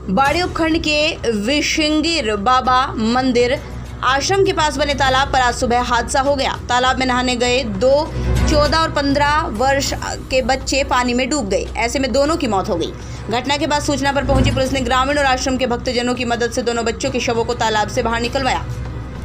बाड़ी उपखंड के विशिंगिर बाबा मंदिर आश्रम के पास बने तालाब पर आज सुबह हादसा हो गया। तालाब में नहाने गए दो 14 और 15 वर्ष के बच्चे पानी में डूब गए। ऐसे में दोनों की मौत हो गई। घटना के बाद सूचना पर पहुंची पुलिस ने ग्रामीण और आश्रम के भक्तजनों की मदद से दोनों बच्चों के शवों को तालाब से बाहर निकलवाया।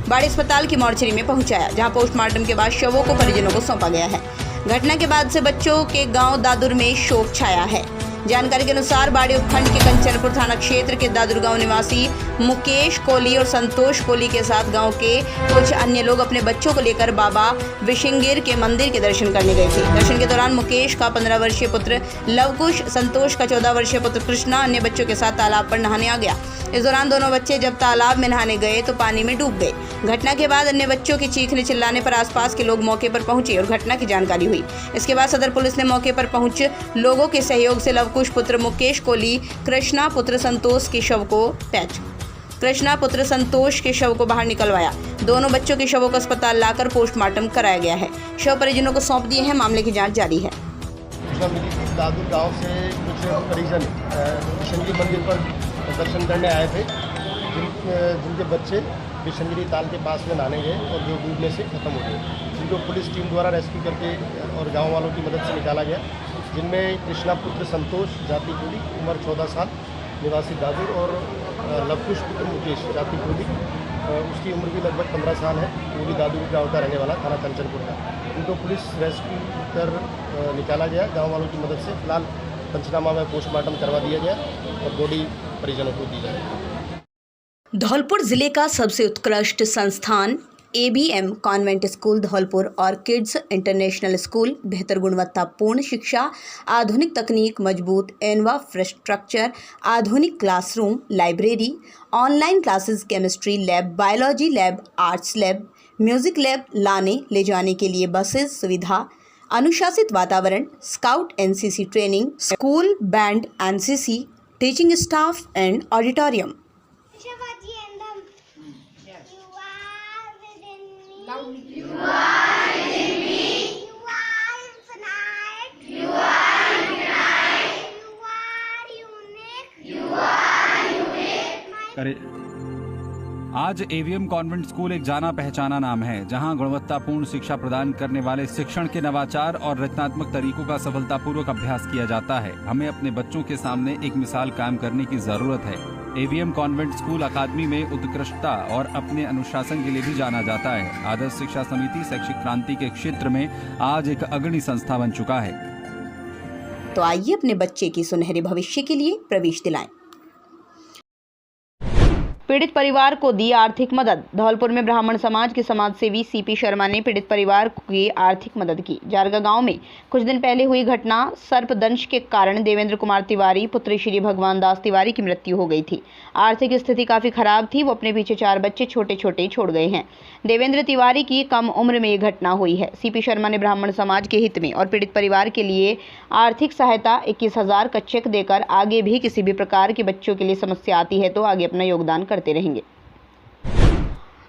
बाड़ी अस्पताल की मॉर्चरी में पहुंचाया, जहां पोस्टमार्टम के बाद शवों को परिजनों को सौंपा गया है। घटना के बाद से बच्चों के गांव दादुर में शोक छाया है। जानकारी के अनुसार बाड़ी उपखंड के कंचनपुर थाना क्षेत्र के दादुर गांव निवासी मुकेश कोहली और संतोष कोहली के साथ गांव के कुछ अन्य लोग अपने बच्चों को लेकर बाबा विशिंगिर के मंदिर के दर्शन करने गए थे। दर्शन के दौरान मुकेश का 15 वर्षीय पुत्र लवकुश, संतोष का 14 वर्षीय पुत्र कृष्णा अन्य बच्चों के साथ तालाब पर नहाने आ गया। इस दौरान दोनों बच्चे जब तालाब में नहाने गए तो पानी में डूब गए। घटना के बाद अन्य बच्चों के चीखने चिल्लाने पर आसपास के लोग मौके पर पहुंचे और घटना की जानकारी हुई। इसके बाद सदर पुलिस ने मौके पर पहुंच लोगों के सहयोग से लवकुश पुत्र मुकेश कोहली, कृष्णा पुत्र संतोष के शव को बाहर निकलवाया। दोनों बच्चों के शवों को अस्पताल लाकर पोस्टमार्टम कराया गया है। शव परिजनों को सौंप दिए हैं। मामले की जाँच जारी है। दादुर गांव से कुछ परिजन विशंगिरी मंदिर पर दर्शन करने आए थे, जिनके बच्चे विशंगिरी ताल के पास में नहाने गए और जो डूबने से खत्म हो गए, जिनको पुलिस टीम द्वारा रेस्क्यू करके और गांव वालों की मदद से निकाला गया। जिनमें कृष्णा पुत्र संतोष जाति कोहली उम्र 14 साल निवासी दादुर और लवकुश पुत्र मुकेश जाति कोहली उसकी उम्र भी लगभग 15 साल है, वो भी दादुर गाँव का रहने वाला, थाना कंचनपुर का। उनको पुलिस रेस्क्यू कर निकाला गया गांव वालों की मदद से। फिलहाल पंचनामा में पोस्टमार्टम करवा दिया गया और बॉडी परिजनों को दी जाएगी। धौलपुर जिले का सबसे उत्कृष्ट संस्थान ABM कॉन्वेंट स्कूल धौलपुर और किड्स इंटरनेशनल स्कूल बेहतर गुणवत्तापूर्ण शिक्षा, आधुनिक तकनीक, मजबूत इंफ्रास्ट्रक्चर, आधुनिक classroom, library, online classes, chemistry lab, biology lab, arts lab, music lab लाने ले जाने के लिए बसेस सुविधा, अनुशासित वातावरण, scout NCC training, school band NCC, teaching staff and auditorium. आज ABM कॉन्वेंट स्कूल एक जाना पहचाना नाम है, जहां गुणवत्तापूर्ण शिक्षा प्रदान करने वाले शिक्षण के नवाचार और रचनात्मक तरीकों का सफलतापूर्वक अभ्यास किया जाता है। हमें अपने बच्चों के सामने एक मिसाल कायम करने की जरूरत है। ABM कॉन्वेंट स्कूल अकादमी में उत्कृष्टता और अपने अनुशासन के लिए भी जाना जाता है। आदर्श शिक्षा समिति शैक्षिक क्रांति के क्षेत्र में आज एक अग्रणी संस्था बन चुका है। तो आइए अपने बच्चे की सुनहरे भविष्य के लिए प्रवेश दिलाएं। पीड़ित परिवार को दी आर्थिक मदद। धौलपुर में ब्राह्मण समाज के समाज सेवी CP शर्मा ने पीड़ित परिवार की आर्थिक मदद की। जारगा गांव में कुछ दिन पहले हुई घटना सर्पदंश के कारण देवेंद्र कुमार तिवारी पुत्र श्री भगवान दास तिवारी की मृत्यु हो गई थी। आर्थिक स्थिति काफी खराब थी। वो अपने पीछे 4 बच्चे छोटे छोटे छोड़ गए हैं। देवेंद्र तिवारी की कम उम्र में ये घटना हुई है। CP शर्मा ने ब्राह्मण समाज के हित में और पीड़ित परिवार के लिए आर्थिक सहायता 21,000 का चेक देकर आगे भी किसी भी प्रकार के बच्चों के लिए समस्या आती है तो आगे अपना योगदान करते रहेंगे।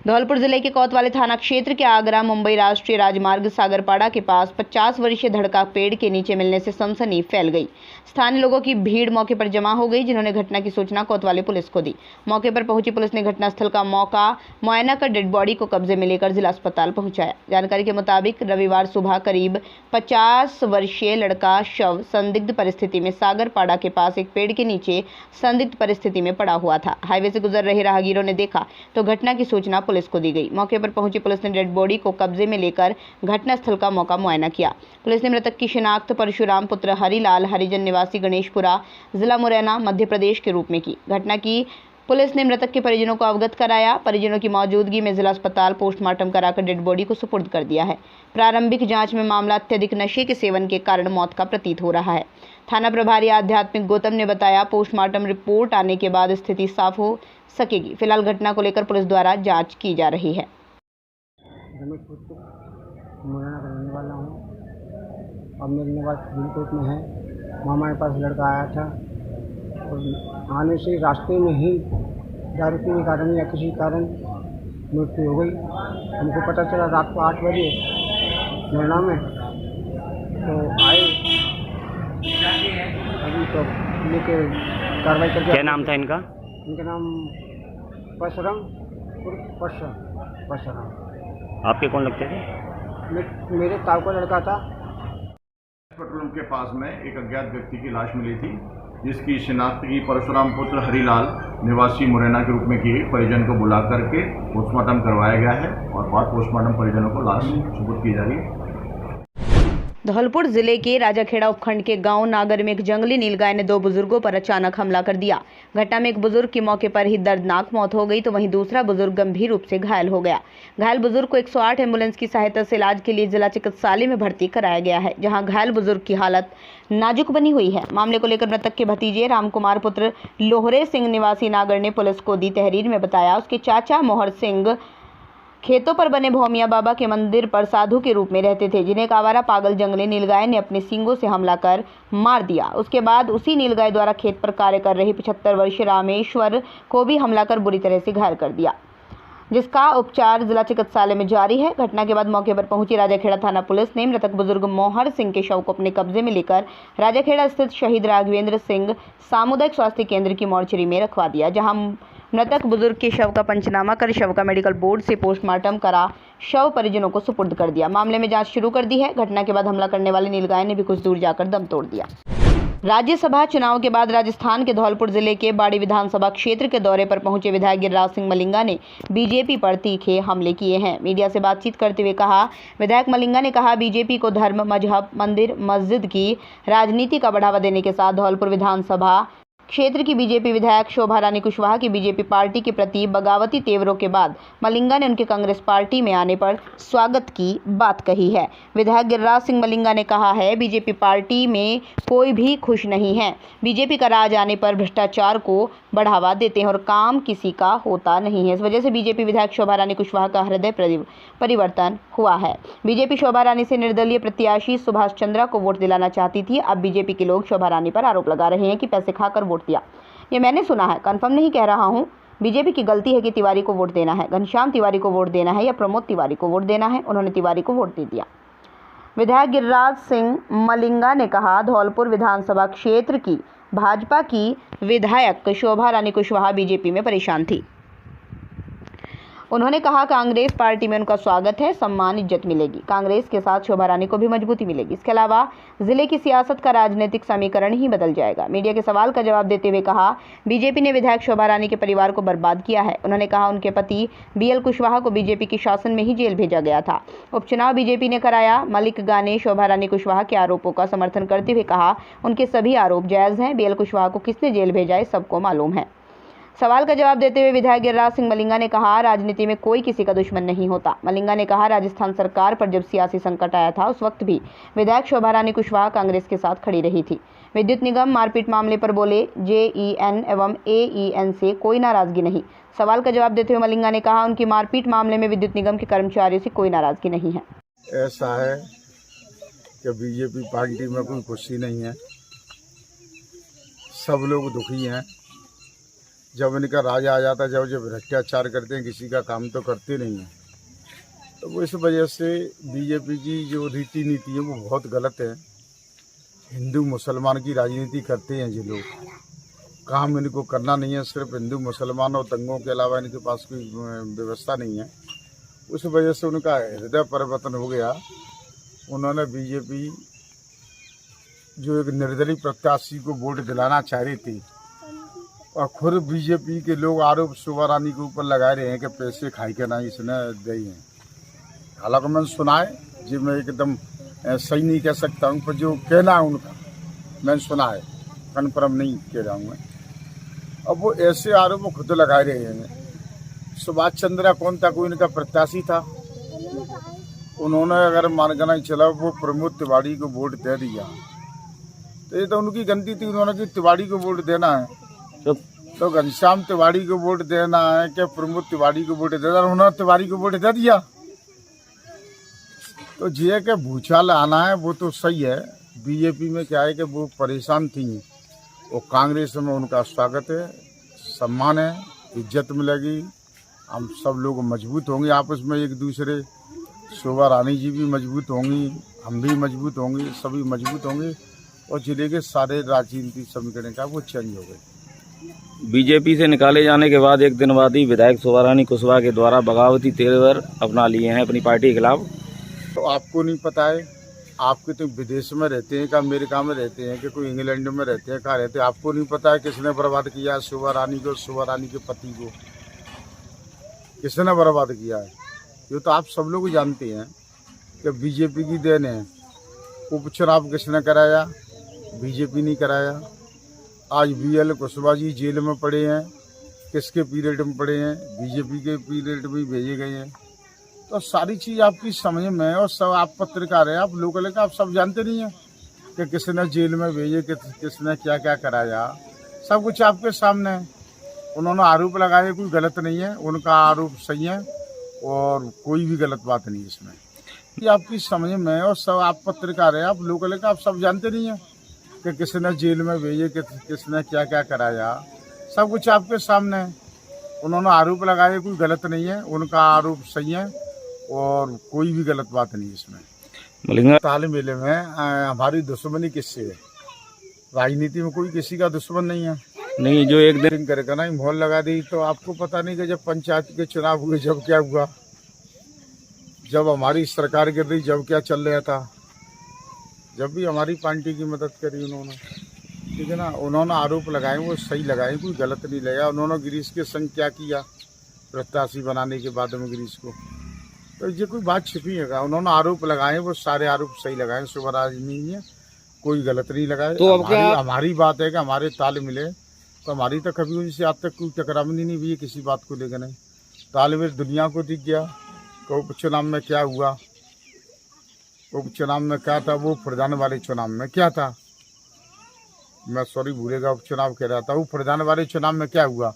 धौलपुर जिले के कोतवाली थाना क्षेत्र के आगरा मुंबई राष्ट्रीय राजमार्ग सागरपाड़ा के पास 50 वर्षीय धड़का पेड़ के नीचे मिलने से सनसनी फैल गई। स्थानीय लोगों की भीड़ मौके पर जमा हो गई, जिन्होंने घटना की सूचना कोतवाली पुलिस को दी। मौके पर पहुंची पुलिस ने घटनास्थल का मुआयना कर डेड बॉडी को कब्जे में लेकर जिला अस्पताल पहुंचाया। जानकारी के मुताबिक रविवार सुबह करीब 50 वर्षीय लड़का शव संदिग्ध परिस्थिति में सागरपाड़ा के पास एक पेड़ के नीचे संदिग्ध परिस्थिति में पड़ा हुआ था। हाईवे से गुजर रहे राहगीरों ने देखा तो घटना की सूचना पुलिस को दी गई। मौके पर पहुंची पुलिस ने डेड बॉडी को कब्जे में लेकर घटनास्थल का मौका मुआयना किया। पुलिस ने मृतक की शिनाख्त परशुराम पुत्र हरिलाल हरिजन निवासी गणेशपुरा जिला मुरैना मध्य प्रदेश के रूप में की। घटना की पुलिस ने मृतक के परिजनों को अवगत कराया। परिजनों की मौजूदगी में जिला अस्पताल पोस्टमार्टम कराकर डेड बॉडी को सुपुर्द कर दिया है। प्रारंभिक जांच में मामला अत्यधिक नशे के सेवन के कारण मौत का प्रतीत हो रहा है। थाना प्रभारी आध्यात्मिक गौतम ने बताया, पोस्टमार्टम रिपोर्ट आने के बाद स्थिति साफ हो सकेगी। फिलहाल घटना को लेकर पुलिस द्वारा जांच की जा रही है। मुरैना का रहने वाला हूँ और मेरे निवास फरीदकोट में है। मामा के पास लड़का आया था और आने से रास्ते में ही दारू पीने के कारण या किसी कारण मृत्यु हो गई। हमको पता चला रात को 8 बजे मुरैना में, तो आए अभी तो लेके कार्रवाई करके। क्या नाम था इनका? इनका नाम परशुराम और परशुराम। आपके कौन लगते थे? मेरे ताऊ का लड़का था। पेट्रोल के पास में एक अज्ञात व्यक्ति की लाश मिली थी, जिसकी शिनाख्त की परशुराम पुत्र हरिलाल निवासी मुरैना के रूप में की गई। परिजन को बुला करके पोस्टमार्टम करवाया गया है और बाद पोस्टमार्टम परिजनों को लाश सुपुर्द की जा रही है। धौलपुर जिले के राजाखेड़ा उपखंड के गांव नागर में एक जंगली नीलगाय ने 2 बुजुर्गों पर अचानक हमला कर दिया। घटना में एक बुजुर्ग की मौके पर ही दर्दनाक मौत हो गई, तो वहीं दूसरा बुजुर्ग गंभीर रूप से घायल हो गया। घायल बुजुर्ग को 108 एम्बुलेंस की सहायता से इलाज के लिए जिला चिकित्सालय में भर्ती कराया गया है, जहां घायल बुजुर्ग की हालत नाजुक बनी हुई है। मामले को लेकर मृतक के भतीजे रामकुमार पुत्र लोहरे सिंह निवासी नागर ने पुलिस को दी तहरीर में बताया, उसके चाचा मोहर सिंह खेतों पर बने भौमिया बाबा के मंदिर पर साधु के रूप में रहते थे, जिन्हें एक आवारा पागल जंगली नीलगाय ने अपने सींगों से हमला कर मार दिया। उसके बाद उसी नीलगाय द्वारा खेत पर कार्य कर रहे 75 वर्षीय रामेश्वर को भी हमला कर बुरी तरह से घायल कर दिया, जिसका उपचार जिला चिकित्सालय में जारी है। घटना के बाद मौके पर पहुंची राजाखेड़ा थाना पुलिस ने मृतक बुजुर्ग मोहर सिंह के शव को अपने कब्जे में लेकर राजाखेड़ा स्थित शहीद राघवेंद्र सिंह सामुदायिक स्वास्थ्य केंद्र की मोर्चरी में रखवा दिया, जहां मृतक बुजुर्ग के शव का पंचनामा कर शव का मेडिकल बोर्ड से पोस्टमार्टम करा शव परिजनों को सुपुर्द कर दिया। मामले में जांच शुरू कर दी है। घटना के बाद हमला करने वाले नीलगाय ने भी कुछ दूर जाकर दम तोड़ दिया। राज्यसभा चुनाव के बाद राजस्थान के धौलपुर जिले के बाड़ी विधानसभा क्षेत्र के दौरे पर पहुंचे विधायक गिरिराज सिंह मलिंगा ने बीजेपी पर तीखे हमले किए हैं। मीडिया से बातचीत करते हुए कहा, विधायक मलिंगा ने कहा, बीजेपी को धर्म, मजहब, मंदिर, मस्जिद की राजनीति का बढ़ावा देने के साथ धौलपुर विधानसभा क्षेत्र की बीजेपी विधायक शोभा रानी कुशवाहा की बीजेपी पार्टी के प्रति बगावती तेवरों के बाद मलिंगा ने उनके कांग्रेस पार्टी में आने पर स्वागत की बात कही है। विधायक गिरिराज सिंह मलिंगा ने कहा है, बीजेपी पार्टी में कोई भी खुश नहीं है। बीजेपी का राज आने पर भ्रष्टाचार को बढ़ावा देते हैं और काम किसी का होता नहीं है। इस वजह से बीजेपी विधायक शोभा रानी कुशवाहा का हृदय परिवर्तन हुआ है। बीजेपी शोभा रानी से निर्दलीय प्रत्याशी सुभाष चंद्रा को वोट दिलाना चाहती थी। अब बीजेपी के लोग शोभा रानी पर आरोप लगा रहे हैं कि पैसे खाकर वोट दिया। ये मैंने सुना है, कंफर्म नहीं कह रहा हूं। बीजेपी की गलती है कि तिवारी को वोट देना है, घनश्याम तिवारी को वोट देना है या प्रमोद तिवारी को वोट देना है। उन्होंने तिवारी को वोट दे दिया। विधायक गिरिराज सिंह मलिंगा ने कहा, धौलपुर विधानसभा क्षेत्र की भाजपा की विधायक शोभा रानी कुशवाहा बीजेपी में परेशान थी। उन्होंने कहा, कांग्रेस पार्टी में उनका स्वागत है, सम्मान, इज्जत मिलेगी। कांग्रेस के साथ शोभा रानी को भी मजबूती मिलेगी। इसके अलावा जिले की सियासत का राजनीतिक समीकरण ही बदल जाएगा। मीडिया के सवाल का जवाब देते हुए कहा, बीजेपी ने विधायक शोभा रानी के परिवार को बर्बाद किया है। उन्होंने कहा, उनके पति बीएल कुशवाहा को बीजेपी के शासन में ही जेल भेजा गया था। उपचुनाव बीजेपी ने कराया। मलिंगा ने शोभा रानी कुशवाहा के आरोपों का समर्थन करते हुए कहा, उनके सभी आरोप जायज हैं। बीएल कुशवाहा को किसने जेल भेजा है, सबको मालूम है। सवाल का जवाब देते हुए विधायक गिरिराज सिंह मलिंगा ने कहा, राजनीति में कोई किसी का दुश्मन नहीं होता। मलिंगा ने कहा, राजस्थान सरकार पर जब सियासी संकट आया था, उस वक्त भी विधायक शोभा रानी कुशवाहा कांग्रेस के साथ खड़ी रही थी। विद्युत निगम मारपीट मामले पर बोले, जेईएन एवं एईएन से कोई नाराजगी नहीं। सवाल का जवाब देते हुए मलिंगा ने कहा, उनकी मारपीट मामले में विद्युत निगम के कर्मचारियों से कोई नाराजगी नहीं है। ऐसा है कि बीजेपी पार्टी में कोई खुशी नहीं है, सब लोग दुखी हैं। जब इनका राज आ जाता है, जब भ्रष्टाचार करते हैं, किसी का काम तो करते नहीं हैं, तो वो इस वजह से बीजेपी की जो रीति नीति है वो बहुत गलत है। हिंदू मुसलमान की राजनीति करते हैं ये लोग, काम इनको करना नहीं है। सिर्फ हिंदू मुसलमान और दंगों के अलावा इनके पास कोई व्यवस्था नहीं है। उस वजह से उनका हृदय परिवर्तन हो गया। उन्होंने बीजेपी जो एक निर्दलीय प्रत्याशी को वोट दिलाना चाह रही थी, और खुद बीजेपी के लोग आरोप शोभा रानी के ऊपर लगा रहे हैं कि पैसे खाई के ना इसने दिए हैं। हालांकि मैंने सुना है, जी मैं एकदम सही नहीं कह सकता हूँ, पर जो कहना है उनका मैंने सुना है, कन्फर्म नहीं कह रहा हूँ मैं। अब वो ऐसे आरोप खुद लगा रहे हैं। सुभाष चंद्रा कौन था, कोई इनका प्रत्याशी था। उन्होंने अगर मानना चला वो प्रमोद तिवारी को वोट दे दिया, तो ये तो उनकी गलती थी। उन्होंने कि तिवारी को वोट देना है तो घनश्याम तिवारी को वोट देना है, क्या प्रमोद तिवारी को वोट देना, उन्होंने तिवारी को वोट दे दिया। तो जे के भूचाल आना है वो तो सही है। बीजेपी में क्या है कि वो परेशान थी, और कांग्रेस में उनका स्वागत है, सम्मान है, इज्जत मिलेगी। हम सब लोग मजबूत होंगे आपस में एक दूसरे। शोभा रानी जी भी मजबूत होंगी, हम भी मजबूत होंगे, सभी मजबूत होंगे, और जिले के सारे राजनीतिक समीकरण का वो चेंज हो गए। बीजेपी से निकाले जाने के बाद एक दिन बाद ही विधायक शोभा रानी कुशवाहा के द्वारा बगावती तेवर अपना लिए हैं अपनी पार्टी के खिलाफ। तो आपको नहीं पता है? आपके तो विदेश में रहते हैं, कि अमेरिका में रहते हैं, कि कोई इंग्लैंड में रहते हैं, कहाँ रहते हैं? आपको नहीं पता है किसने बर्बाद किया शोभा रानी को, शोभा रानी के पति को किसने बर्बाद किया है? ये तो आप सब लोग जानते हैं कि बीजेपी की देन है। उपचुनाव किसने कराया? बीजेपी नहीं कराया। आज BL कुशवाहा जी जेल में पड़े हैं, किसके पीरियड में पड़े हैं? बीजेपी के पीरियड में भेजे गए हैं। तो सारी चीज़ आपकी समझ में है, और सब आप पत्रकार हैं, आप लोकल का आप सब जानते नहीं हैं कि किसने जेल में भेजे, किसने क्या क्या कराया। सब कुछ आपके सामने है। उन्होंने आरोप लगाए, कोई गलत नहीं है, उनका आरोप सही है और कोई भी गलत बात नहीं है इसमें। ये आपकी समझ में है, और सब आप पत्रकार हैं, आप लोकल का आप सब जानते नहीं हैं कि किसने जेल में भेजे, किसने क्या क्या कराया। सब कुछ आपके सामने है। उन्होंने आरोप लगाए, कोई गलत नहीं है, उनका आरोप सही है और कोई भी गलत बात नहीं इसमें। तालमेल में हमारी दुश्मनी किससे है? राजनीति में कोई किसी का दुश्मन नहीं है। नहीं, जो एक दिन करके ना मोहर लगा दी, तो आपको पता नहीं कि जब पंचायत के चुनाव हुए जब क्या हुआ, जब हमारी सरकार गिर रही जब क्या चल रहा था, जब भी हमारी पार्टी की मदद करी उन्होंने, ठीक है ना। उन्होंने आरोप लगाए, वो सही लगाए, कोई गलत नहीं लगा। उन्होंने गिरीश के संग क्या किया प्रत्याशी बनाने के बाद में गिरीश को, तो ये कोई बात छिपी है? उन्होंने आरोप लगाए, वो सारे आरोप सही लगाए, शोभा रानी ने कोई गलत नहीं लगाए। तो हमारी बात है कि हमारे ताल मिले, तो हमारी तो कभी उनसे आज तक कोई टकरावनी नहीं हुई किसी बात को लेकर। नहीं, तालमेल दुनिया को दिख गया कि उपचुनाव में क्या हुआ, उपचुनाव में क्या था, वो प्रधान वाले चुनाव में क्या था, मैं सॉरी भूलेगा उपचुनाव कह रहा था, वो प्रधान वाले चुनाव में क्या हुआ।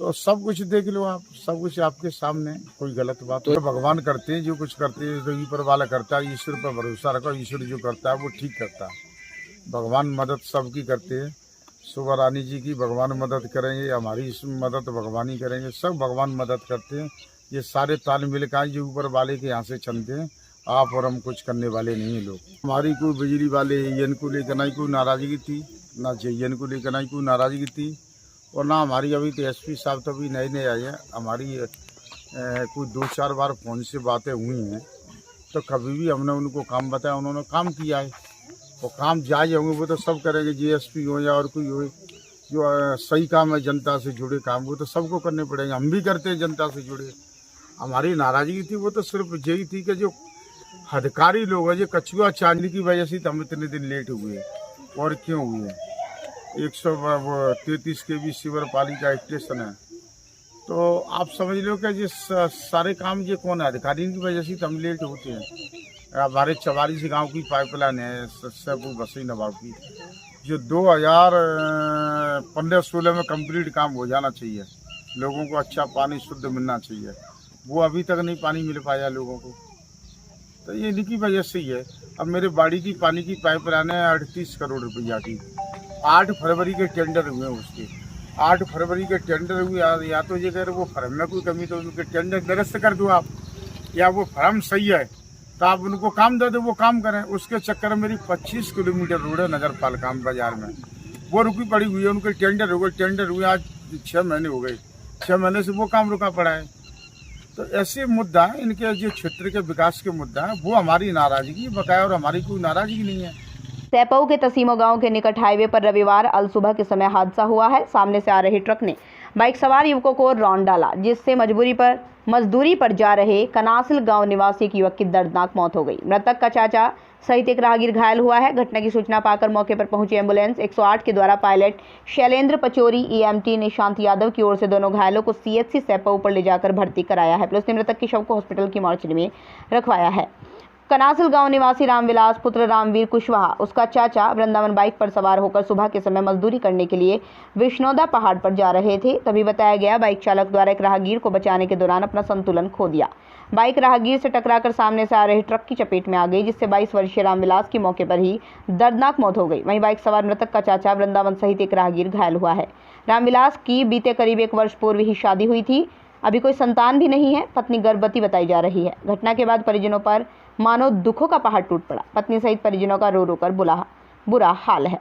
तो सब कुछ देख लो आप, सब कुछ आपके सामने, कोई गलत बात तो भगवान करते हैं, जो कुछ करते हैं तो ऊपर वाला करता है। ईश्वर पर भरोसा रखो, ईश्वर जो करता है वो ठीक करता है। भगवान मदद सबकी करते हैं। शोभा रानी जी की भगवान मदद करेंगे, हमारी मदद भगवान ही करेंगे, सब भगवान मदद करते हैं। ये सारे तालमेल का जो ऊपर वाले के यहाँ से चलते हैं, आप और हम कुछ करने वाले नहीं है लोग। हमारी कोई बिजली वाले एन को लेकर ना कोई नाराजगी थी, ना JN को लेकर ना कोई नाराजगी थी, और ना हमारी अभी तो SP साहब तो अभी नए नए आए हैं। हमारी कोई 2-4 बार फ़ोन से बातें हुई हैं, तो कभी भी हमने उनको काम बताया, उन्होंने काम किया है। वो काम जायज़ होंगे वो तो सब करेंगे, GSP हो या और कोई हो, जो सही काम है जनता से जुड़े काम वो तो सबको करने पड़ेंगे। हम भी करते हैं जनता से जुड़े। हमारी नाराज़गी थी वो तो सिर्फ यही थी कि जो अधिकारी लोग हैं, जो कछुआ चांदनी की वजह से हम इतने दिन लेट हुए। और क्यों हुए? 133 kV सीवर पालिका स्टेशन है, तो आप समझ लो कि ये सारे काम ये कौन है? अधिकारी की वजह से हम लेट होते हैं। हमारे 44 गांव की पाइपलाइन है सैदपुर बसई नवाब की, जो 2015-16 में कंप्लीट काम हो जाना चाहिए। लोगों को अच्छा पानी शुद्ध मिलना चाहिए, वो अभी तक नहीं पानी मिल पाया लोगों को। तो ये इनकी वजह से ही है। अब मेरे बाड़ी की पानी की पाइपलाइन है 38 करोड़ रुपया की। 8 फरवरी के टेंडर हुए उसके, 8 फरवरी के टेंडर हुए। या तो ये कह रहे वो फर्म में कोई कमी तो उनके टेंडर निरस्त कर दो आप, या वो फर्म सही है तो आप उनको काम दे दो, वो काम करें। उसके चक्कर में मेरी 25 किलोमीटर रोड है नगर पालिका बाजार में, वो रुकी पड़ी हुई है। उनके टेंडर हो गए, टेंडर हुए आज 6 महीने हो गए, 6 महीने से वो काम रुका पड़ा है। तो ऐसे मुद्दा है इनके, जो क्षेत्र के विकास के मुद्दा है, वो हमारी नाराजगी बकाया, और हमारी कोई नाराजगी नहीं है। सैपऊ के तसीमो गांव के निकट हाईवे पर रविवार अल सुबह के समय हादसा हुआ है। सामने से आ रहे ट्रक ने बाइक सवार युवकों को रौंद डाला, जिससे मजदूरी पर जा रहे कनासिल गांव निवासी एक युवक की दर्दनाक मौत हो गई। मृतक का चाचा सहित एक राहगीर घायल हुआ है। घटना की सूचना पाकर मौके पर पहुंची एम्बुलेंस 108 के द्वारा पायलट शैलेंद्र पचोरी, EMT निशांत यादव की ओर से दोनों घायलों को CHC सैपऊ पर ले जाकर भर्ती कराया है। पुलिस ने मृतक के शव को हॉस्पिटल की मॉर्चरी में रखवाया है। कनासिल गांव निवासी रामविलास पुत्र रामवीर कुशवाहा, उसका चाचा वृंदावन बाइक पर सवार होकर सुबह के समय मजदूरी करने के लिए विष्णोदा पहाड़ पर जा रहे थे। तभी बताया गया बाइक चालक द्वारा एक राहगीर को बचाने के दौरान अपना संतुलन खो दिया। बाइक राहगीर से टकराकर सामने से आ रहे ट्रक की चपेट में आ गई, जिससे 22 वर्षीय रामविलास की मौके पर ही दर्दनाक मौत हो गई। वहीं बाइक सवार मृतक का चाचा वृंदावन सहित एक राहगीर घायल हुआ है। रामविलास की बीते करीब 1 वर्ष पूर्व ही शादी हुई थी। अभी कोई संतान भी नहीं है। पत्नी गर्भवती बताई जा रही है। घटना के बाद परिजनों पर मानो दुखों का पहाड़ टूट पड़ा। पत्नी सहित परिजनों का रो रो कर बुरा हाल है।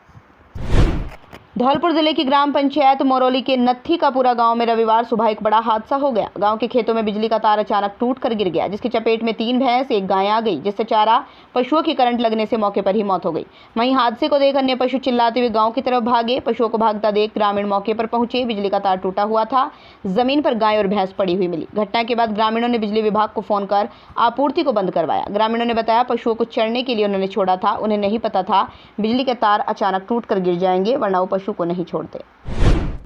धौलपुर जिले की ग्राम पंचायत मोरौली के नत्थी का पूरा गांव में रविवार सुबह एक बड़ा हादसा हो गया। गांव के खेतों में बिजली का तार अचानक टूटकर गिर गया, जिसकी चपेट में 3 भैंस, 1 गाय आ गई, जिससे चारा पशुओं की करंट लगने से मौके पर ही मौत हो गई। वहीं हादसे को देख अन्य पशु चिल्लाते हुए गांव की तरफ भागे। पशुओं को भागता देख ग्रामीण मौके पर पहुंचे। बिजली का तार टूटा हुआ था, जमीन पर गाय और भैंस पड़ी हुई मिली। घटना के बाद ग्रामीणों ने बिजली विभाग को फोन कर आपूर्ति को बंद करवाया। ग्रामीणों ने बताया पशुओं को चरने के लिए उन्होंने छोड़ा था, उन्हें नहीं पता था बिजली के तार अचानक टूटकर गिर जाएंगे, वरना वो पशु को नहीं छोड़ते।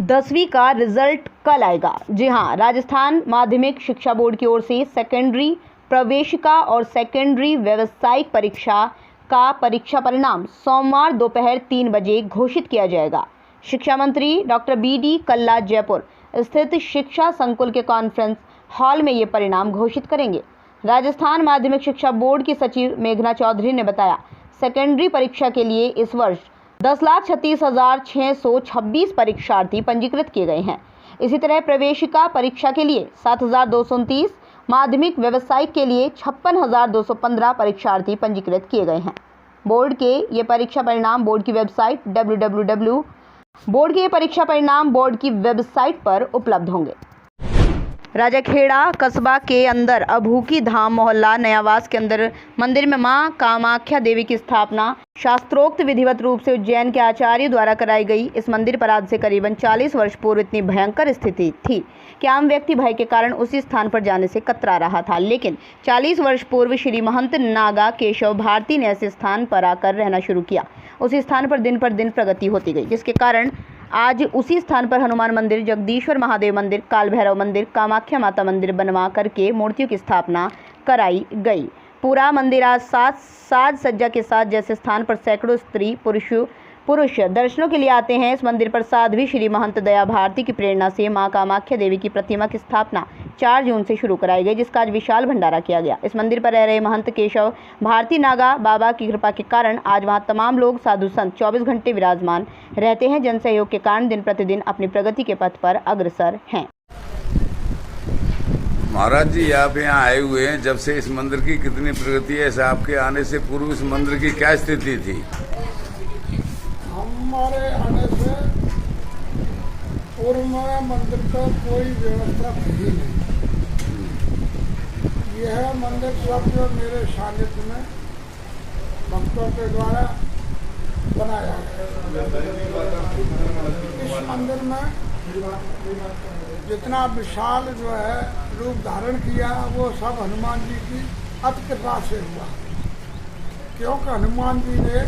10वीं का रिजल्ट कल आएगा। जी हां, राजस्थान माध्यमिक शिक्षा बोर्ड की ओर से सेकेंडरी प्रवेशिका और सेकेंडरी व्यावसायिक परीक्षा का परीक्षा परिणाम सोमवार दोपहर 3 बजे घोषित किया जाएगा। शिक्षा मंत्री डॉक्टर BD कल्ला जयपुर स्थित शिक्षा संकुल के कॉन्फ्रेंस हॉल में ये परिणाम घोषित करेंगे। राजस्थान माध्यमिक शिक्षा बोर्ड की सचिव मेघना चौधरी ने बताया, सेकेंडरी परीक्षा के लिए इस वर्ष 10,36,626 परीक्षार्थी पंजीकृत किए गए हैं। इसी तरह प्रवेशिका परीक्षा के लिए 7,229, माध्यमिक व्यवसायिक के लिए 56,215 परीक्षार्थी पंजीकृत किए गए हैं। बोर्ड के ये परीक्षा परिणाम बोर्ड की वेबसाइट बोर्ड की वेबसाइट पर उपलब्ध होंगे। राजाखेड़ा कस्बा के अंदर अभूकी धाम मोहल्ला नयावास के अंदर मंदिर में मां कामाख्या देवी की स्थापना शास्त्रोक्त विधिवत रूप से उज्जैन के आचार्य द्वारा कराई गई। इस मंदिर पर आज से करीबन 40 वर्ष पूर्व इतनी भयंकर स्थिति थी कि आम व्यक्ति भय के कारण उसी स्थान पर जाने से कतरा रहा था, लेकिन 40 वर्ष पूर्व श्री महंत नागा केशव भारती ने ऐसे स्थान पर आकर रहना शुरू किया। उसी स्थान पर दिन प्रगति होती गई, जिसके कारण आज उसी स्थान पर हनुमान मंदिर, जगदीश्वर महादेव मंदिर, काल भैरव मंदिर, कामाख्या माता मंदिर बनवा करके मूर्तियों की स्थापना कराई गई। पूरा मंदिर आज साज सज्जा के साथ जैसे स्थान पर सैकड़ों स्त्री पुरुष दर्शनों के लिए आते हैं। इस मंदिर पर साध्वी श्री महंत दया भारती की प्रेरणा से मां कामाख्या देवी की प्रतिमा की स्थापना 4 जून से शुरू कराई गई, जिसका आज विशाल भंडारा किया गया। इस मंदिर पर रह रहे महंत केशव भारती नागा बाबा की कृपा के कारण आज वहां तमाम लोग साधु संत 24 घंटे विराजमान रहते हैं। जन सहयोग के कारण दिन प्रतिदिन अपनी प्रगति के पथ पर अग्रसर हैं। महाराज जी, आप यहाँ आए हुए हैं, जब से इस मंदिर की कितनी प्रगति है? आपके आने से पूर्व इस मंदिर की क्या स्थिति थी? हमारे आने से पूर्व में मंदिर का कोई व्यवस्था थी नहीं। यह मंदिर सब जो मेरे सानिध्य में भक्तों के द्वारा बनाया गया। इस मंदिर में जितना विशाल जो है रूप धारण किया वो सब हनुमान जी की अति कृपा से हुआ, क्योंकि हनुमान जी ने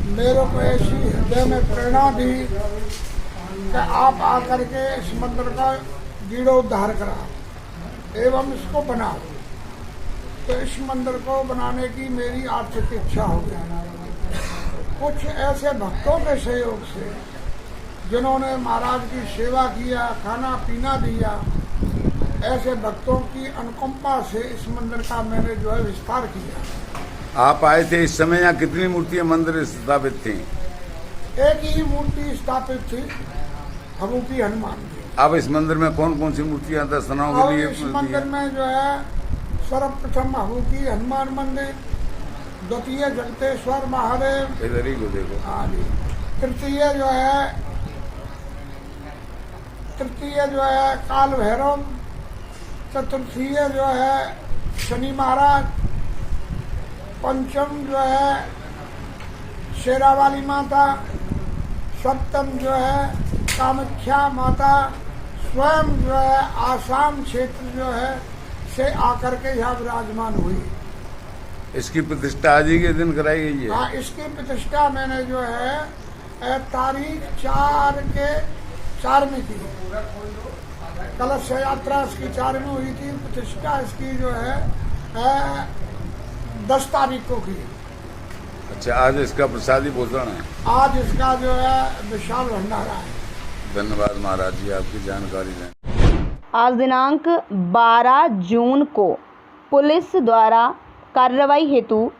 मेरे को ऐसी हृदय में प्रेरणा दी कि आप आकर के इस मंदिर का जीर्णोद्धार करा एवं इसको बनाओ। तो इस मंदिर को बनाने की मेरी आर्थिक इच्छा हो गई। कुछ ऐसे भक्तों के सहयोग से जिन्होंने महाराज की सेवा किया, खाना पीना दिया, ऐसे भक्तों की अनुकंपा से इस मंदिर का मैंने जो है विस्तार किया। आप आए थे इस समय यहाँ कितनी मूर्तियां मंदिर स्थापित थी? एक ही मूर्ति स्थापित थी, हबूकी हनुमान जी। अब इस मंदिर में कौन कौन सी मूर्तियां दर्शनाओं के लिए? इस मंदिर में जो है सर्वप्रथम हबूकी हनुमान मंदिर, द्वितीय जगतेश्वर महादेव, इधर ही को देखो। हाँ जी। तृतीय जो है काल भैरव, चतुर्थीय जो है शनि महाराज, पंचम जो है शेरावाली माता, सप्तम जो है कामाख्या माता स्वयं जो है आसाम क्षेत्र जो है से आकर के यहाँ विराजमान हुई। इसकी प्रतिष्ठा आज ही के दिन कराई गई है? हाँ, इसकी प्रतिष्ठा मैंने जो है तारीख 4 में की। कलश यात्रा इसकी 4 में हुई थी, प्रतिष्ठा इसकी जो है 10 तारीख को की। अच्छा, आज इसका प्रसादी भोजन है? आज इसका जो है विशाल भंडारा है। धन्यवाद महाराज जी, आपकी जानकारी दें। आज दिनांक 12 जून को पुलिस कार्रवाई हेतु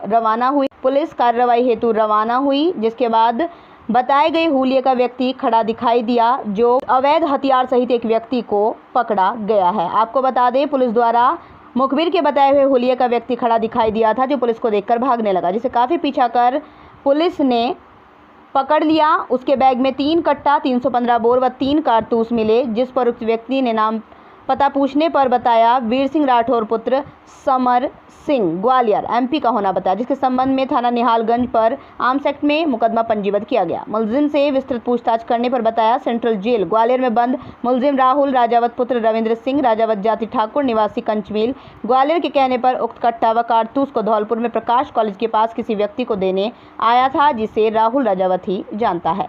रवाना हुई, जिसके बाद बताए गए हुलिये का व्यक्ति खड़ा दिखाई दिया, जो अवैध हथियार सहित एक व्यक्ति को पकड़ा गया है। आपको बता दें, पुलिस द्वारा मुखबिर के बताए हुए हुलिये का व्यक्ति खड़ा दिखाई दिया था, जो पुलिस को देखकर भागने लगा, जिसे काफ़ी पीछा कर पुलिस ने पकड़ लिया। उसके बैग में 3 कट्टा 315 बोर व 3 कारतूस मिले, जिस पर उक्त व्यक्ति ने नाम पता पूछने पर बताया वीर सिंह राठौर पुत्र समर सिंह ग्वालियर एमपी का होना बताया, जिसके संबंध में थाना निहालगंज पर आर्म्स एक्ट में मुकदमा पंजीबद्ध किया गया। मुलजिम से विस्तृत पूछताछ करने पर बताया सेंट्रल जेल ग्वालियर में बंद मुलजिम राहुल राजावत पुत्र रविंद्र सिंह राजावत जाति ठाकुर निवासी कंचमील ग्वालियर के कहने पर उक्त कट्टा व कारतूस को धौलपुर में प्रकाश कॉलेज के पास किसी व्यक्ति को देने आया था, जिसे राहुल राजावत ही जानता है।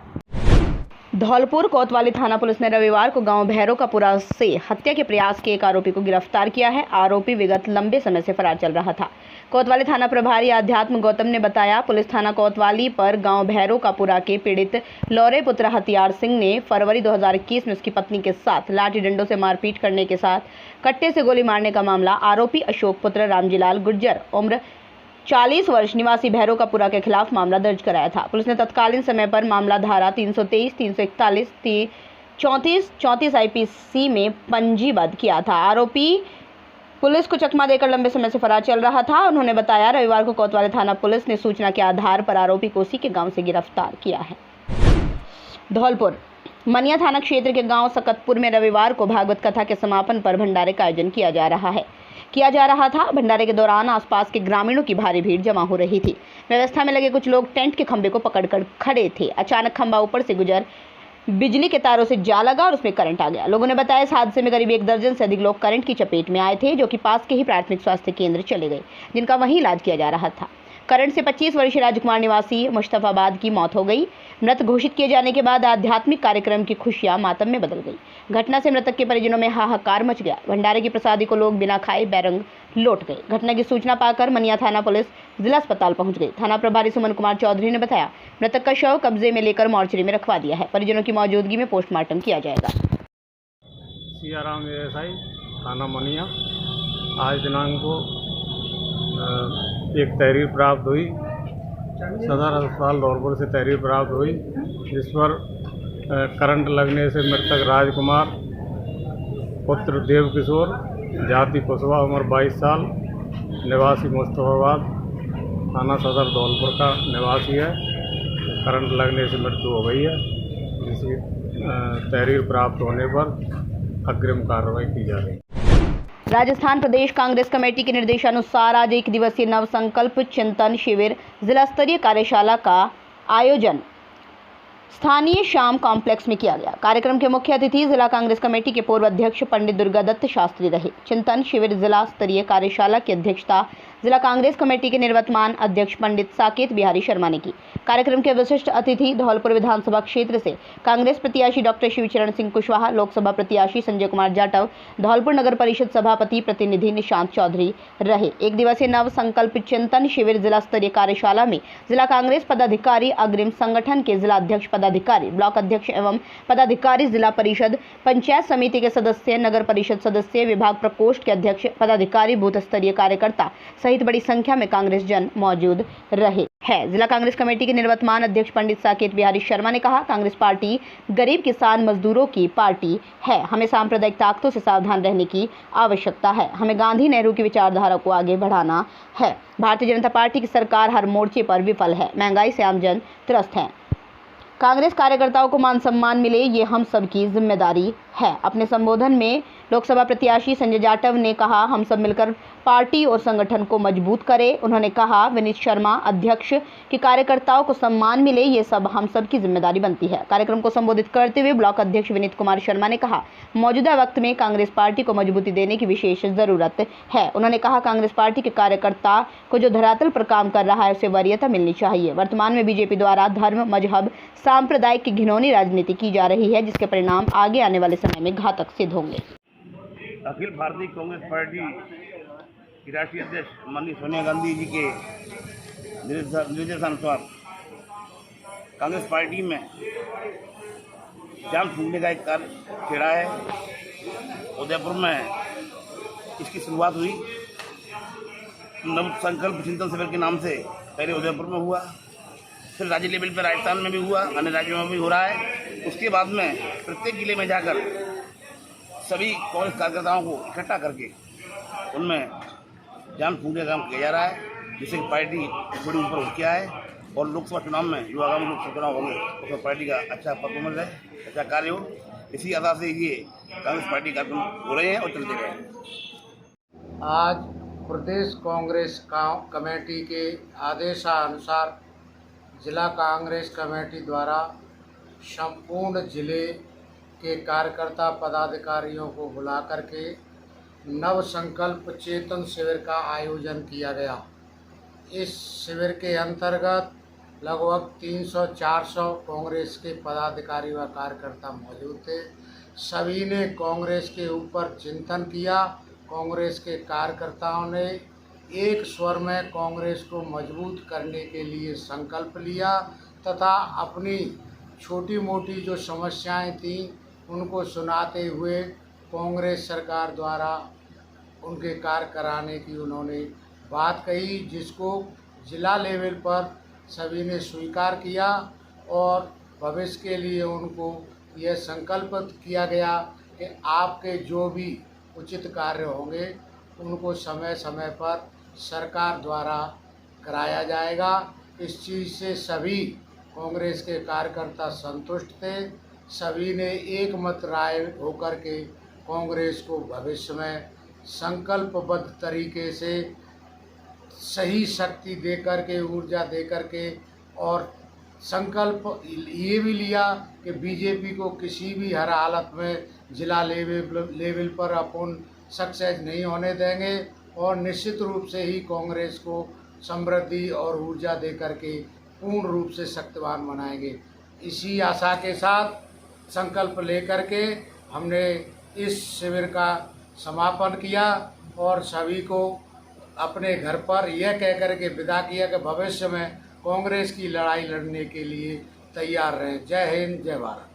धौलपुर कोतवाली थाना पुलिस ने रविवार को गांव भैरोकापुरा से हत्या के प्रयास के एक आरोपी को गिरफ्तार किया है। आरोपी विगत लंबे समय से फरार चल रहा था। कोतवाली थाना प्रभारी आध्यात्म गौतम ने बताया, पुलिस थाना कोतवाली पर गांव भैरोकापुरा के पीड़ित लौरे पुत्र हथियार सिंह ने फरवरी 2021 में उसकी पत्नी के साथ लाठी डंडों से मारपीट करने के साथ कट्टे से गोली मारने का मामला आरोपी अशोक पुत्र रामजीलाल गुर्जर उम्र 40 वर्ष निवासी भैरोकापुरा के खिलाफ मामला दर्ज कराया था। पुलिस ने तत्कालीन समय पर मामला धारा 323, 341, 34 आईपीसी में पंजीबद्ध किया था। आरोपी पुलिस को चकमा देकर लंबे समय से फरार चल रहा था। उन्होंने बताया, रविवार को कोतवाली थाना पुलिस ने सूचना के आधार पर आरोपी को उसी के गांव से गिरफ्तार किया है। धौलपुर मनिया थाना क्षेत्र के गांव सकतपुर में रविवार को भागवत कथा के समापन पर भंडारे का आयोजन किया जा रहा था। भंडारे के दौरान आसपास के ग्रामीणों की भारी भीड़ जमा हो रही थी। व्यवस्था में लगे कुछ लोग टेंट के खंभे को पकड़कर खड़े थे। अचानक खंभा ऊपर से गुजर बिजली के तारों से जा लगा और उसमें करंट आ गया। लोगों ने बताया, इस हादसे में करीब 1 दर्जन से अधिक लोग करंट की चपेट में आए थे, जो कि पास के ही प्राथमिक स्वास्थ्य केंद्र चले गए, जिनका वहीं इलाज किया जा रहा था। करंट से 25 वर्षीय राजकुमार निवासी मुस्तफाबाद की मौत हो गई। मृत घोषित किए जाने के बाद आध्यात्मिक कार्यक्रम की खुशियां मातम में बदल गई। घटना से मृतक के परिजनों में हाहाकार मच गया। भंडारे की प्रसादी को लोग बिना खाए बैरंग लौट गए। घटना की सूचना पाकर मनिया थाना पुलिस जिला अस्पताल पहुंच गई। थाना प्रभारी सुमन कुमार चौधरी ने बताया, मृतक का शव कब्जे में लेकर मोर्चरी में रखवा दिया है। परिजनों की मौजूदगी में पोस्टमार्टम किया जाएगा। सियाराम एएसआई थाना मनिया, आज दिनांक को एक तहरीर प्राप्त हुई। सदर अस्पताल धौलपुर से तहरीर प्राप्त हुई, जिस पर करंट लगने से मृतक राजकुमार पुत्र देव किशोर जाति कुशवा उम्र 22 साल निवासी मुस्तफाबाद थाना सदर धौलपुर का निवासी है। करंट लगने से मृत्यु हो गई है, जिसकी तहरीर प्राप्त होने पर अग्रिम कार्रवाई की जा रही है। राजस्थान प्रदेश कांग्रेस कमेटी के निर्देशानुसार आज 1 दिवसीय नव संकल्प चिंतन शिविर जिला स्तरीय कार्यशाला का आयोजन स्थानीय श्याम कॉम्प्लेक्स में किया गया। कार्यक्रम के मुख्य अतिथि जिला कांग्रेस कमेटी के पूर्व अध्यक्ष पंडित दुर्गादत्त शास्त्री रहे। चिंतन शिविर जिला स्तरीय कार्यशाला की अध्यक्षता जिला कांग्रेस कमेटी के निवर्तमान अध्यक्ष पंडित साकेत बिहारी शर्मा ने की। कार्यक्रम के विशिष्ट अतिथि धौलपुर विधानसभा क्षेत्र से कांग्रेस प्रत्याशी डॉक्टर शिवचरण सिंह कुशवाहा, लोकसभा प्रत्याशी संजय कुमार जाटव, धौलपुर नगर परिषद सभापति प्रतिनिधि निशांत चौधरी रहे। 1 दिवसीय नव संकल्प चिंतन शिविर जिला स्तरीय कार्यशाला में जिला कांग्रेस पदाधिकारी, अग्रिम संगठन के जिला अध्यक्ष पदाधिकारी, ब्लॉक अध्यक्ष एवं पदाधिकारी, जिला परिषद, पंचायत समिति के सदस्य, नगर परिषद सदस्य, विभाग प्रकोष्ठ के अध्यक्ष पदाधिकारी, बूथ स्तरीय कार्यकर्ता सहित बड़ी संख्या में कांग्रेस जन मौजूद रहे हैं। जिला कांग्रेस कमेटी के निवर्तमान अध्यक्ष पंडित साकेत बिहारी शर्मा ने कहा, कांग्रेस पार्टी गरीब, किसान, मजदूरों की पार्टी है। हमें सांप्रदायिक ताकतों से सावधान रहने की आवश्यकता है। हमें गांधी नेहरू की विचारधारा को आगे बढ़ाना है। भारतीय जनता पार्टी की सरकार हर मोर्चे पर विफल है। महंगाई से आम जन त्रस्त है। कांग्रेस कार्यकर्ताओं को मान सम्मान मिले, ये हम सबकी जिम्मेदारी है। अपने संबोधन में लोकसभा प्रत्याशी संजय जाटव ने कहा, हम सब मिलकर पार्टी और संगठन को मजबूत करें। उन्होंने कहा, विनीत शर्मा अध्यक्ष कि कार्यकर्ताओं को सम्मान मिले, ये सब हम सब की जिम्मेदारी बनती है। कार्यक्रम को संबोधित करते हुए ब्लॉक अध्यक्ष विनीत कुमार शर्मा ने कहा, मौजूदा वक्त में कांग्रेस पार्टी को मजबूती देने की विशेष जरूरत है। उन्होंने कहा, कांग्रेस पार्टी के कार्यकर्ता को जो धरातल पर काम कर रहा है, उसे वरीयता मिलनी चाहिए। वर्तमान में बीजेपी द्वारा धर्म, मजहब, सांप्रदायिक की घिनौनी राजनीति की जा रही है, जिसके परिणाम आगे आने वाले समय में घातक सिद्ध होंगे। अखिल भारतीय कांग्रेस पार्टी की राष्ट्रीय अध्यक्ष माननीय सोनिया गांधी जी के निर्देशानुसार कांग्रेस पार्टी में जान फूंकने का एक कार्य छेड़ा है। उदयपुर में इसकी शुरुआत हुई। नव संकल्प चिंतन शिविर के नाम से पहले उदयपुर में हुआ, फिर राज्य लेवल पर राजस्थान में भी हुआ, अन्य राज्यों में भी हो रहा है। उसके बाद में प्रत्येक जिले में जाकर सभी कांग्रेस कार्यकर्ताओं को इकट्ठा करके उनमें जान फूंकने का काम किया जा रहा है, जिससे पार्टी थोड़ी ऊपर उठ के आए। और लोकसभा चुनाव में जो आगामी लोकसभा चुनाव होंगे उसमें पार्टी का अच्छा परफॉर्मेंस है, अच्छा कार्य हो, इसी आधार से ये कांग्रेस पार्टी कार्यक्रम हो रहे हैं और चलते रहे हैं। आज प्रदेश कांग्रेस कमेटी के आदेशानुसार जिला कांग्रेस कमेटी द्वारा संपूर्ण जिले के कार्यकर्ता पदाधिकारियों को बुला करके नव संकल्प चेतन शिविर का आयोजन किया गया। इस शिविर के अंतर्गत लगभग 300-400 कांग्रेस के पदाधिकारी व कार्यकर्ता मौजूद थे। सभी ने कांग्रेस के ऊपर चिंतन किया। कांग्रेस के कार्यकर्ताओं ने एक स्वर में कांग्रेस को मजबूत करने के लिए संकल्प लिया तथा अपनी छोटी मोटी जो समस्याएं थीं उनको सुनाते हुए कांग्रेस सरकार द्वारा उनके कार्य कराने की उन्होंने बात कही, जिसको जिला लेवल पर सभी ने स्वीकार किया और भविष्य के लिए उनको यह संकल्प किया गया कि आपके जो भी उचित कार्य होंगे उनको समय समय पर सरकार द्वारा कराया जाएगा। इस चीज़ से सभी कांग्रेस के कार्यकर्ता संतुष्ट थे। सभी ने एकमत राय होकर के कांग्रेस को भविष्य में संकल्पबद्ध तरीके से सही शक्ति दे कर के, ऊर्जा दे कर के और संकल्प ये भी लिया कि बीजेपी को किसी भी हर हालत में जिला लेवल पर अपन सक्सेस नहीं होने देंगे और निश्चित रूप से ही कांग्रेस को समृद्धि और ऊर्जा दे कर के पूर्ण रूप से शक्तिवान बनाएंगे। इसी आशा के साथ संकल्प लेकर के हमने इस शिविर का समापन किया और सभी को अपने घर पर यह कहकर के विदा किया कि भविष्य में कांग्रेस की लड़ाई लड़ने के लिए तैयार रहें। जय हिंद, जय भारत।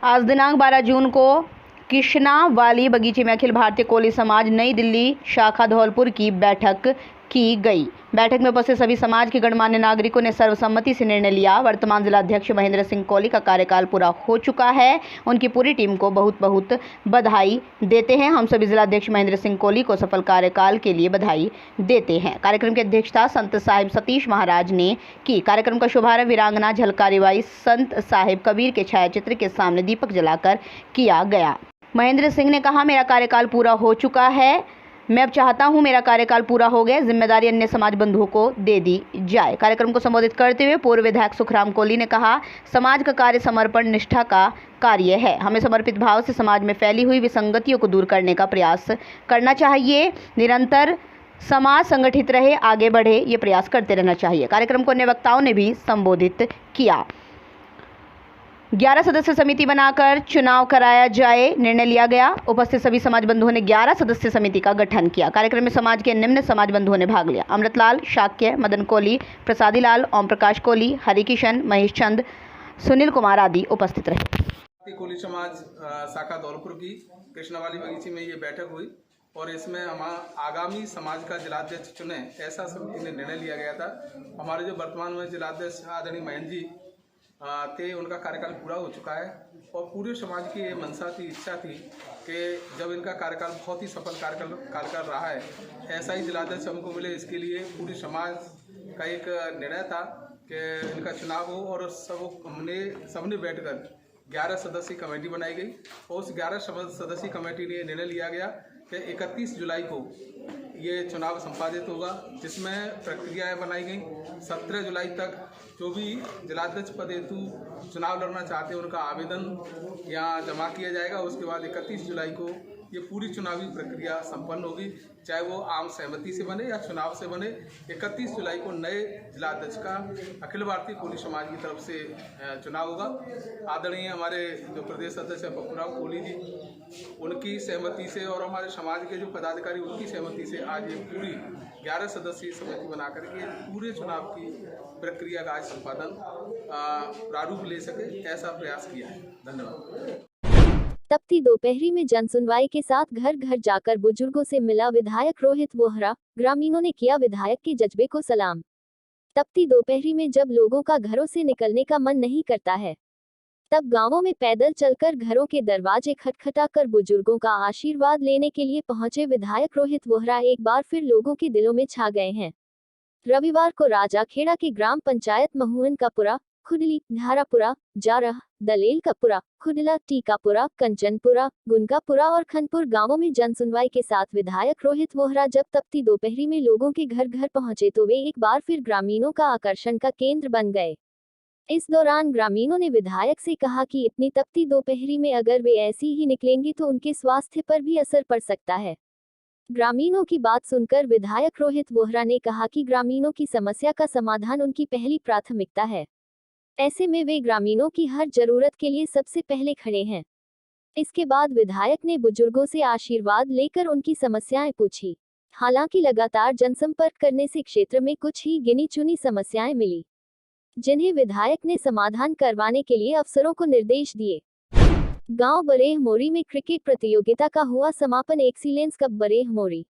आज दिनांक 12 जून को कृष्णावाली बगीचे में अखिल भारतीय कोली समाज नई दिल्ली शाखा धौलपुर की बैठक की गई। बैठक में उपस्थित सभी समाज के गणमान्य नागरिकों ने सर्वसम्मति से निर्णय लिया। वर्तमान जिलाध्यक्ष महेंद्र सिंह कोली का कार्यकाल पूरा हो चुका है। उनकी पूरी टीम को बहुत बहुत बधाई देते हैं। हम सभी जिलाध्यक्ष महेंद्र सिंह कोली को सफल कार्यकाल के लिए बधाई देते हैं। कार्यक्रम की अध्यक्षता संत साहिब सतीश महाराज ने की। कार्यक्रम का शुभारंभ वीरांगना झलकारीबाई संत साहिब कबीर के छायाचित्र के सामने दीपक जलाकर किया गया। महेंद्र सिंह ने कहा, मेरा कार्यकाल पूरा हो चुका है। मैं अब चाहता हूं मेरा कार्यकाल पूरा हो गया, जिम्मेदारी अन्य समाज बंधुओं को दे दी जाए। कार्यक्रम को संबोधित करते हुए पूर्व विधायक सुखराम कोली ने कहा, समाज का कार्य समर्पण निष्ठा का कार्य है। हमें समर्पित भाव से समाज में फैली हुई विसंगतियों को दूर करने का प्रयास करना चाहिए। निरंतर समाज संगठित रहे, आगे बढ़े, ये प्रयास करते रहना चाहिए। कार्यक्रम को अन्य वक्ताओं ने भी संबोधित किया। 11 सदस्य समिति बनाकर चुनाव कराया जाए, निर्णय लिया गया। उपस्थित सभी समाज बंधुओं ने 11 सदस्य समिति का गठन किया। कार्यक्रम में समाज के निम्न समाज बंधुओं ने भाग लिया: अमृतलाल, शाक्य, मदन कोली, प्रसादी लाल, ओम प्रकाश कोली, हरिकिशन, महेश चंद, सुनील कुमार आदि उपस्थित रहे। कोली समाज शाखा धौलपुर की कृष्णावाली बगीचे में ये बैठक हुई और इसमें हम आगामी समाज का जिलाध्यक्ष चुने, ऐसा समिति ने निर्णय लिया गया था। हमारे जो वर्तमान में जिलाध्यक्ष आदरणीय महेंद्र जी थे, उनका कार्यकाल पूरा हो चुका है और पूरे समाज की ये मनसा थी, इच्छा थी कि जब इनका कार्यकाल बहुत ही सफल कार्यकाल रहा है, ऐसा ही जिलाध्यक्ष हमको मिले। इसके लिए पूरी समाज का एक निर्णय था कि इनका चुनाव हो और सबने बैठकर 11 सदस्यीय कमेटी बनाई गई और उस 11 सदस्यीय कमेटी ने निर्णय लिया गया कि 31 जुलाई को ये चुनाव संपादित होगा, जिसमें प्रक्रियाएं बनाई गई। 17 जुलाई तक जो भी जिलाध्यक्ष पद हेतु चुनाव लड़ना चाहते हैं उनका आवेदन यहाँ जमा किया जाएगा। उसके बाद 31 जुलाई को ये पूरी चुनावी प्रक्रिया संपन्न होगी, चाहे वो आम सहमति से बने या चुनाव से बने। 31 जुलाई को नए जिलाध्यक्ष का अखिल भारतीय कोली समाज की तरफ से चुनाव होगा। आदरणीय हमारे जो प्रदेश अध्यक्ष है बखूराम कोली जी, उनकी सहमति से और हमारे समाज के जो पदाधिकारी उनकी सहमति से आज ये पूरी 11 सदस्यीय समिति बनाकर के पूरे चुनाव की प्रक्रिया का आज संपादन प्रारूप ले सके, ऐसा प्रयास किया है। धन्यवाद। तपती दोपहरी में जनसुनवाई के साथ घर घर जाकर बुजुर्गों से मिला विधायक रोहित वोहरा। ग्रामीणों ने किया विधायक के जज्बे को सलाम। तपती दोपहरी में जब लोगों का घरों से निकलने का मन नहीं करता है, तब गांवों में पैदल चलकर घरों के दरवाजे खटखटाकर बुजुर्गों का आशीर्वाद लेने के लिए पहुंचे विधायक रोहित वोहरा एक बार फिर लोगों के दिलों में छा गए हैं। रविवार को राजाखेड़ा के ग्राम पंचायत महुअन का पुरा, खुडली, धारापुरा, जारह, दलेल का पुरा, खुडला, टीकापुरा, कंचनपुरा, गुनकापुरा और खनपुर गांवों में जनसुनवाई के साथ विधायक रोहित वोहरा जब तपती दोपहरी में लोगों के घर घर पहुंचे तो वे एक बार फिर ग्रामीणों का आकर्षण का केंद्र बन गए। इस दौरान ग्रामीणों ने विधायक से कहा कि इतनी तपती दोपहरी में अगर वे ऐसी ही निकलेंगे तो उनके स्वास्थ्य पर भी असर पड़ सकता है। ग्रामीणों की बात सुनकर विधायक रोहित वोहरा ने कहा कि ग्रामीणों की समस्या का समाधान उनकी पहली प्राथमिकता है। ऐसे में वे ग्रामीणों की हर जरूरत के लिए सबसे पहले खड़े हैं। इसके बाद विधायक ने बुजुर्गों से आशीर्वाद लेकर उनकी समस्याएं पूछी। हालांकि लगातार जनसंपर्क करने से क्षेत्र में कुछ ही गिनी चुनी समस्याएं मिली, जिन्हें विधायक ने समाधान करवाने के लिए अफसरों को निर्देश दिए। गांव बरेह मोरी में क्रिकेट प्रतियोगिता का हुआ समापन। एक्सीलेंस कप बरेह मोरी।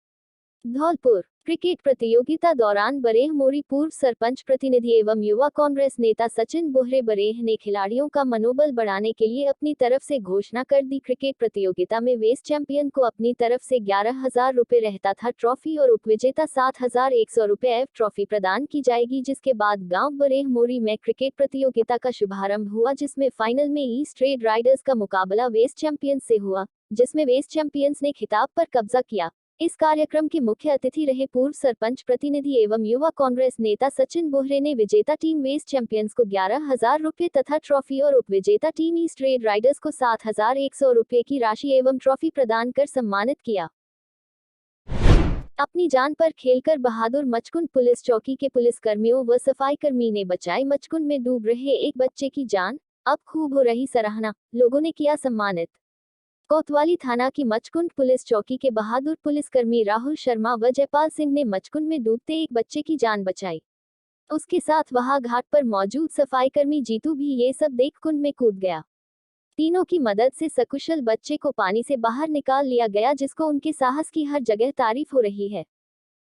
धौलपुर क्रिकेट प्रतियोगिता दौरान बरेह मोरी पूर्व सरपंच प्रतिनिधि एवं युवा कांग्रेस नेता सचिन बोहरे बरेह ने खिलाड़ियों का मनोबल बढ़ाने के लिए अपनी तरफ से घोषणा कर दी। क्रिकेट प्रतियोगिता में वेस्ट चैंपियन को अपनी तरफ से 11,000 रुपए रहता था ट्रॉफी और उपविजेता 7,100 रुपए एफ ट्रॉफी प्रदान की जाएगी। जिसके बाद गांव बरेह मोरी में क्रिकेट प्रतियोगिता का शुभारंभ हुआ, जिसमें फाइनल में ईस्ट रेड राइडर्स का मुकाबला वेस्ट चैंपियंस से हुआ, जिसमें वेस्ट चैंपियंस ने खिताब पर कब्जा किया। इस कार्यक्रम के मुख्य अतिथि रहे पूर्व सरपंच प्रतिनिधि एवं युवा कांग्रेस नेता सचिन बोहरे ने विजेता टीम वेस्ट चैंपियंस को 11,000 रुपए तथा ट्रॉफी और उपविजेता टीम ईस्ट रेड राइडर्स को 7,100 रुपए की राशि एवं ट्रॉफी प्रदान कर सम्मानित किया। अपनी जान पर खेलकर बहादुर मचकुंड पुलिस चौकी के पुलिसकर्मियों व सफाईकर्मी ने बचाई मचकुंड में डूब रहे एक बच्चे की जान। अब खूब हो रही सराहना, लोगों ने किया सम्मानित। कोतवाली थाना की मचकुंड पुलिस चौकी के बहादुर पुलिसकर्मी राहुल शर्मा व जयपाल सिंह ने मचकुंड में डूबते एक बच्चे की जान बचाई। उसके साथ वहां घाट पर मौजूद सफाईकर्मी जीतू भी ये सब देख कुंड में कूद गया। तीनों की मदद से सकुशल बच्चे को पानी से बाहर निकाल लिया गया, जिसको उनके साहस की हर जगह तारीफ हो रही है।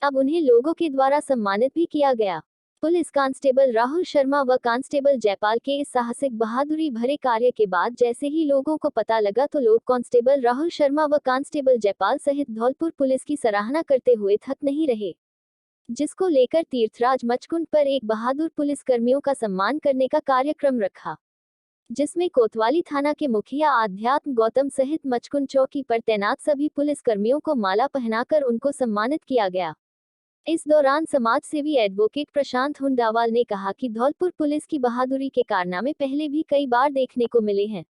अब उन्हें लोगों के द्वारा सम्मानित भी किया गया। पुलिस कांस्टेबल राहुल शर्मा व कांस्टेबल जयपाल के इस साहसिक बहादुरी भरे कार्य के बाद जैसे ही लोगों को पता लगा तो लोग कांस्टेबल राहुल शर्मा व कांस्टेबल जयपाल सहित धौलपुर पुलिस की सराहना करते हुए थक नहीं रहे, जिसको लेकर तीर्थराज मचकुंड पर एक बहादुर पुलिसकर्मियों का सम्मान करने का कार्यक्रम रखा, जिसमें कोतवाली थाना के मुखिया आध्यात्म गौतम सहित मचकुंड चौकी पर तैनात सभी पुलिसकर्मियों को माला पहनाकर उनको सम्मानित किया गया। इस दौरान समाज सेवी एडवोकेट प्रशांत हुंडावाल ने कहा कि धौलपुर पुलिस की बहादुरी के कारनामे पहले भी कई बार देखने को मिले हैं।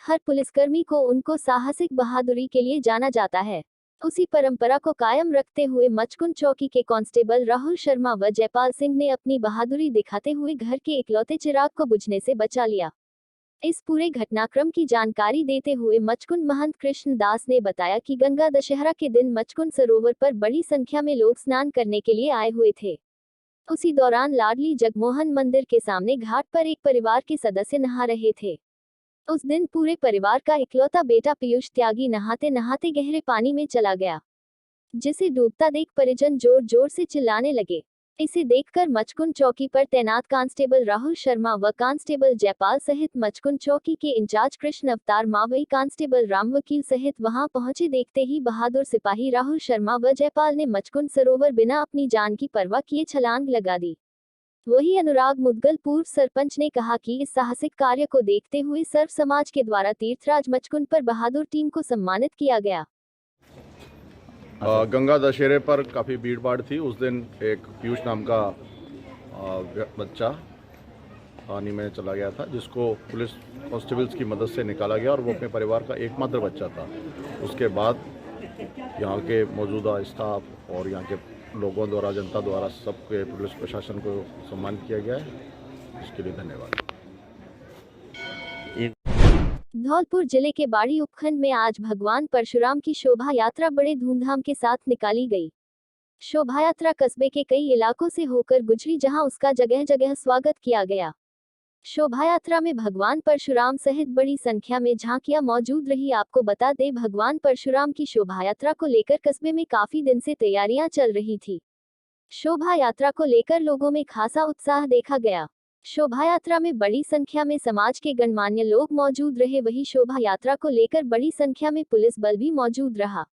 हर पुलिसकर्मी को उनको साहसिक बहादुरी के लिए जाना जाता है। उसी परंपरा को कायम रखते हुए मचकुंड चौकी के कांस्टेबल राहुल शर्मा व जयपाल सिंह ने अपनी बहादुरी दिखाते हुए घर के इकलौते चिराग को बुझने से बचा लिया। इस पूरे घटनाक्रम की जानकारी देते हुए मचकुंड महंत कृष्ण दास ने बताया कि गंगा दशहरा के दिन मचकुंड सरोवर पर बड़ी संख्या में लोग स्नान करने के लिए आए हुए थे। उसी दौरान लाडली जगमोहन मंदिर के सामने घाट पर एक परिवार के सदस्य नहा रहे थे। उस दिन पूरे परिवार का इकलौता बेटा पीयूष त्यागी नहाते नहाते गहरे पानी में चला गया, जिसे डूबता देख परिजन जोर जोर से चिल्लाने लगे। इसे देखकर मचकुंड चौकी पर तैनात कांस्टेबल राहुल शर्मा व कांस्टेबल जयपाल सहित मचकुंड चौकी के इंचार्ज कृष्ण अवतार मावई कांस्टेबल राम वकील सहित वहां पहुंचे। देखते ही बहादुर सिपाही राहुल शर्मा व जयपाल ने मचकुंड सरोवर बिना अपनी जान की परवाह किए छलांग लगा दी। वही अनुराग मुदगल पूर्व सरपंच ने कहा कि इस साहसिक कार्य को देखते हुए सर्व समाज के द्वारा तीर्थराज मचकुंड पर बहादुर टीम को सम्मानित किया गया। गंगा दशहरे पर काफ़ी भीड़ भाड़ थी। उस दिन एक पीयूष नाम का बच्चा पानी में चला गया था, जिसको पुलिस कांस्टेबल्स की मदद से निकाला गया और वो अपने परिवार का एकमात्र बच्चा था। उसके बाद यहाँ के मौजूदा स्टाफ और यहाँ के लोगों द्वारा, जनता द्वारा, सबके पुलिस प्रशासन को सम्मानित किया गया है। इसके लिए धन्यवाद। धौलपुर जिले के बाड़ी उपखंड में आज भगवान परशुराम की शोभा यात्रा बड़े धूमधाम के साथ निकाली गई। शोभा यात्रा कस्बे के कई इलाकों से होकर गुजरी, जहां उसका जगह जगह स्वागत किया गया। शोभा यात्रा में भगवान परशुराम सहित बड़ी संख्या में झांकियां मौजूद रही। आपको बता दें, भगवान परशुराम की शोभा यात्रा को लेकर कस्बे में काफी दिन से तैयारियां चल रही थी। शोभा यात्रा को लेकर लोगों में खासा उत्साह देखा गया। शोभा यात्रा में बड़ी संख्या में समाज के गणमान्य लोग मौजूद रहे। वहीं शोभा यात्रा को लेकर बड़ी संख्या में पुलिस बल भी मौजूद रहा।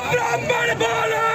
ब्राह्मण बोले